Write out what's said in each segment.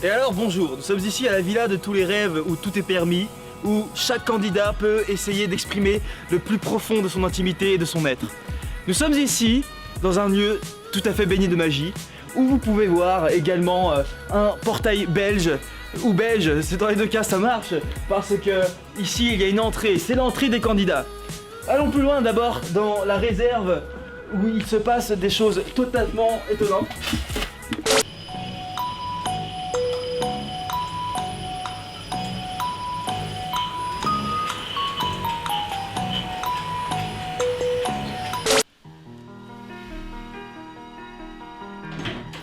Et alors bonjour, nous sommes ici à la villa de tous les rêves où tout est permis, où chaque candidat peut essayer d'exprimer le plus profond de son intimité et de son être. Nous sommes ici dans un lieu tout à fait baigné de magie, où vous pouvez voir également un portail belge, ou belge, c'est dans les deux cas ça marche, parce que ici il y a une entrée, c'est l'entrée des candidats. Allons plus loin d'abord dans la réserve où il se passe des choses totalement étonnantes.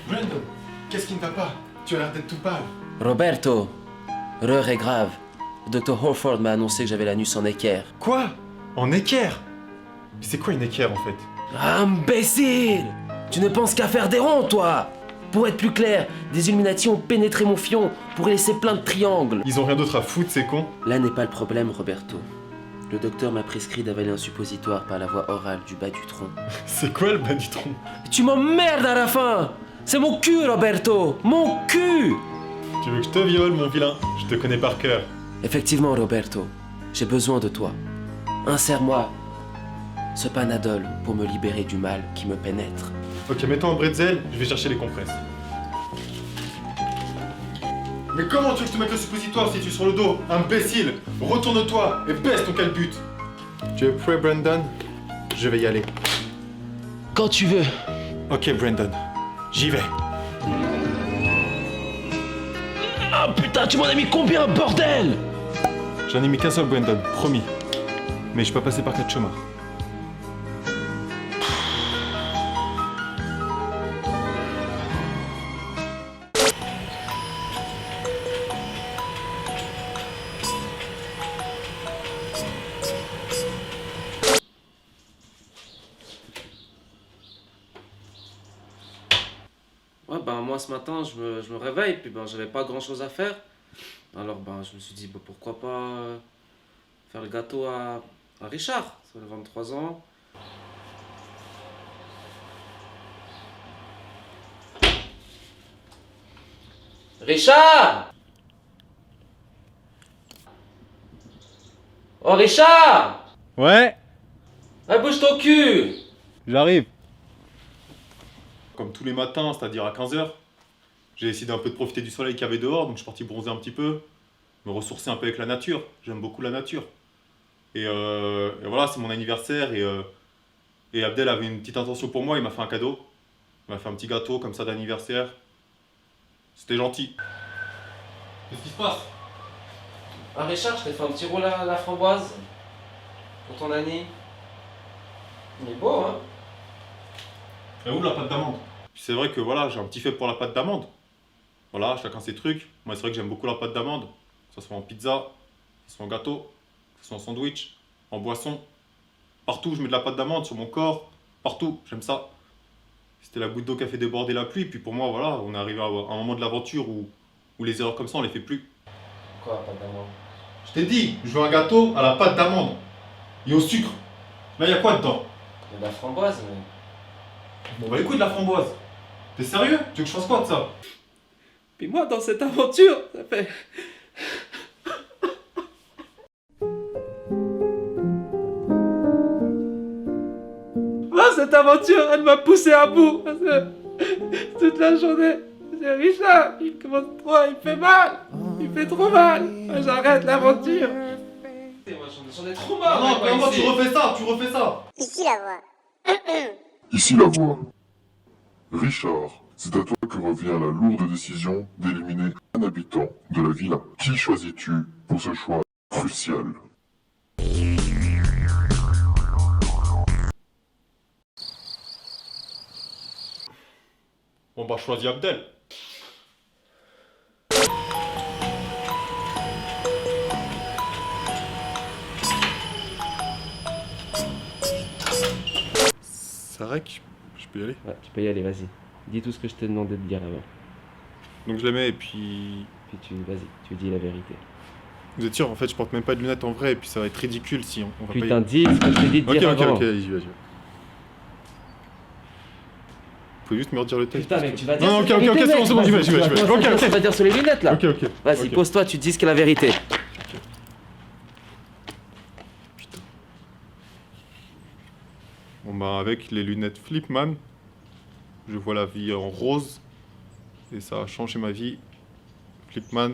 Brandon, qu'est-ce qui ne va pas? Tu as l'air d'être tout pâle. Roberto, l'heure est grave. Le Dr. Horford m'a annoncé que j'avais l'anus en équerre. Quoi? En équerre? C'est quoi une équerre en fait? Imbécile! Tu ne penses qu'à faire des ronds, toi! Pour être plus clair, des Illuminati ont pénétré mon fion pour y laisser plein de triangles. Ils ont rien d'autre à foutre, ces cons? Là n'est pas le problème, Roberto. Le docteur m'a prescrit d'avaler un suppositoire par la voie orale du bas du tronc. C'est quoi le bas du tronc? Tu m'emmerdes à la fin! C'est mon cul, Roberto! Mon cul! Tu veux que je te viole, mon vilain? Je te connais par cœur. Effectivement, Roberto, j'ai besoin de toi. Insère-moi ce Panadol pour me libérer du mal qui me pénètre. Ok, mets-toi en bretzel, je vais chercher les compresses. Mais comment tu veux que je te mette le suppositoire si tu es sur le dos? Imbécile! Retourne-toi et baisse ton calbut! Tu es prêt, Brandon? Je vais y aller. Quand tu veux. Ok, Brandon. J'y vais. Ah putain, tu m'en as mis combien, bordel? J'en ai mis qu'un seul, Brandon, promis. Mais je peux passer par 4 chemins. Ouais, ben moi ce matin, je me réveille, puis ben j'avais pas grand chose à faire. Alors ben je me suis dit, ben, pourquoi pas faire le gâteau à Richard, ça a 23 ans. Richard! Oh Richard! Ouais, Ah, bouge ton cul! j'arrive. Comme tous les matins, c'est-à-dire à 15h, j'ai décidé un peu de profiter du soleil qu'il y avait dehors, donc je suis parti bronzer un petit peu, me ressourcer un peu avec la nature. J'aime beaucoup la nature. Et voilà, c'est mon anniversaire et Abdel avait une petite intention pour moi, il m'a fait un cadeau. Il m'a fait un petit gâteau comme ça d'anniversaire. C'était gentil. Qu'est-ce qui se passe? Ah Richard, je t'ai fait un petit roux à la framboise pour ton Annie. Il est beau, hein? Et où la pâte d'amande? C'est vrai que voilà, j'ai un petit fait pour la pâte d'amande. Voilà, chacun ses trucs. Moi, c'est vrai que j'aime beaucoup la pâte d'amande. Que ce soit en pizza, que ce soit en gâteau, que ce soit en sandwich, en boisson. Partout, je mets de la pâte d'amande sur mon corps. Partout, j'aime ça. C'était la goutte d'eau qui a fait déborder la pluie. Puis pour moi, voilà, on est arrivé à un moment de l'aventure où les erreurs comme ça, on les fait plus. Quoi, la pâte d'amande? Je t'ai dit, je veux un gâteau à la pâte d'amande. Et au sucre. Là, il y a quoi dedans? Il y a de la framboise, mais... Bon, bah écoute, la framboise. T'es sérieux? Tu veux que je fasse quoi de ça? Puis moi, dans cette aventure, ça fait... Moi, cette aventure, elle m'a poussé à bout. Parce que toute la journée, c'est Richard, il commence trop, il fait mal. Il fait trop mal. Moi, j'arrête l'aventure. Moi, j'en ai trop marre. Non, non, comment tu refais ça? Tu refais ça? Ici la voix. Ici la voix. Richard, c'est à toi que revient la lourde décision d'éliminer un habitant de la villa. Qui choisis-tu pour ce choix crucial? Bon bah choisis Abdel. C'est vrai que je peux y aller. Ouais, tu peux y aller, vas-y. Dis tout ce que je t'ai demandé de dire avant. Donc je les mets et puis... Puis vas-y, tu dis la vérité. Vous êtes sûr, en fait je porte même pas de lunettes en vrai et puis ça va être ridicule si on va Putain, pas dis ce que je t'ai dit de y... dire Ok, avant. vas-y, vas-y. pouvez juste me redire le texte. Putain, mec, tu vas dire. Non, ok, sur la ok, vérité, c'est bon, mec. j'y vais. Tu vas dire sur les lunettes là. Ok. Vas-y, Ok. pose-toi, tu dis ce qu'est la vérité. Bon bah avec les lunettes Flipman, je vois la vie en rose et ça a changé ma vie. Flipman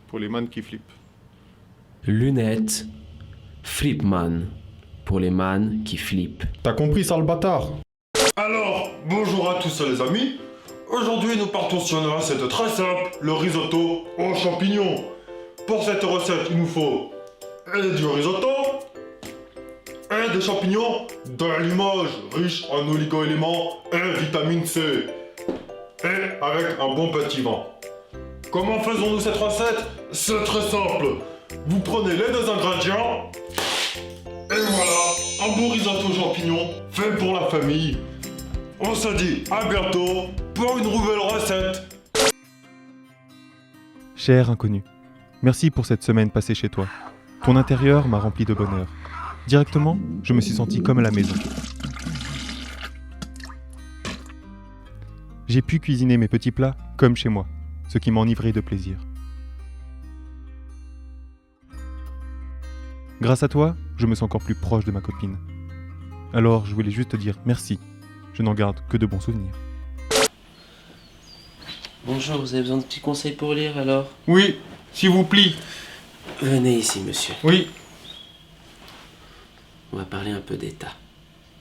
pour les man qui flippent. Lunettes, Flipman, pour les man qui flippent. T'as compris ça le bâtard? Alors, bonjour à tous les amis. Aujourd'hui nous partons sur une recette très simple, le risotto aux champignons. Pour cette recette il nous faut du risotto, et des champignons de Limoges, riches en oligo-éléments et vitamine C. Et avec un bon petit vin. Comment faisons-nous cette recette? C'est très simple. Vous prenez les deux ingrédients. Et voilà, un bon risotto aux champignons fait pour la famille. On se dit à bientôt pour une nouvelle recette. Cher inconnu, merci pour cette semaine passée chez toi. Ton intérieur m'a rempli de bonheur. Directement, je me suis senti comme à la maison. J'ai pu cuisiner mes petits plats comme chez moi, ce qui m'a enivré de plaisir. Grâce à toi, je me sens encore plus proche de ma copine. Alors, je voulais juste te dire merci. Je n'en garde que de bons souvenirs. Bonjour, vous avez besoin de petits conseils pour lire alors? Oui, s'il vous plaît. Venez ici, monsieur. Oui. On va parler un peu d'État.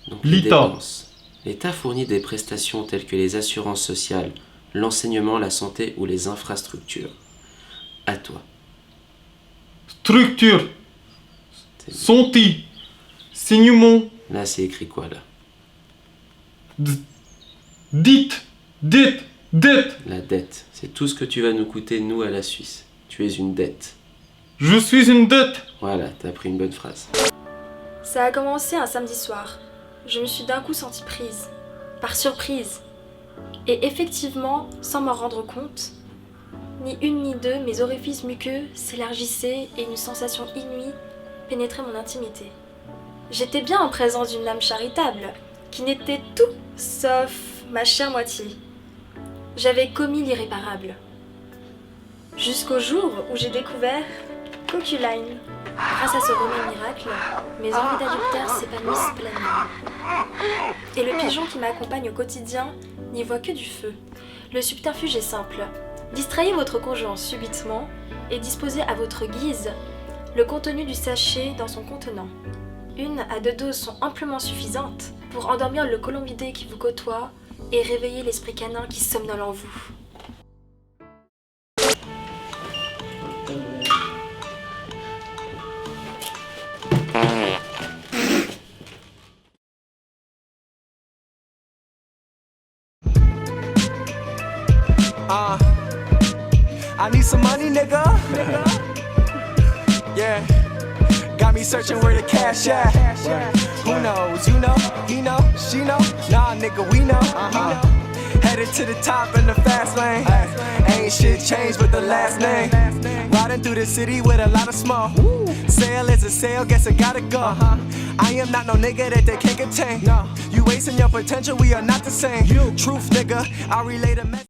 Donc, L'État. les dépenses. L'État fournit des prestations telles que les assurances sociales, l'enseignement, la santé ou les infrastructures. À toi. Structure, C'est- santé, saignement, Là, c'est écrit quoi là? dette. La dette. C'est tout ce que tu vas nous coûter, nous, à la Suisse. Tu es une dette. Je suis une dette. Voilà, t'as appris une bonne phrase. Ça a commencé un samedi soir. Je me suis d'un coup sentie prise, par surprise. Et effectivement, sans m'en rendre compte, ni une ni deux, mes orifices muqueux s'élargissaient et une sensation inouïe pénétrait mon intimité. J'étais bien en présence d'une âme charitable, qui n'était tout sauf ma chère moitié. J'avais commis l'irréparable. Jusqu'au jour où j'ai découvert Coculine. Grâce à ce remède miracle, mes envies d'adultère s'épanouissent pleinement. Et le pigeon qui m'accompagne au quotidien n'y voit que du feu. Le subterfuge est simple. Distrayez votre conjoint subitement et disposez à votre guise le contenu du sachet dans son contenant. 1 à 2 doses sont amplement suffisantes pour endormir le colombidé qui vous côtoie et réveiller l'esprit canin qui somnole en vous. I need some money, nigga. Yeah. Got me searching where the cash at. Who knows? You know? He know? She know? Nah, nigga, we know. Headed to the top in the fast lane. Ain't shit changed but the last name. Riding through the city with a lot of smoke. Sale is a sale, guess I gotta go. I am not no nigga that they can't contain. You wasting your potential, we are not the same. Truth, nigga, I relate a message.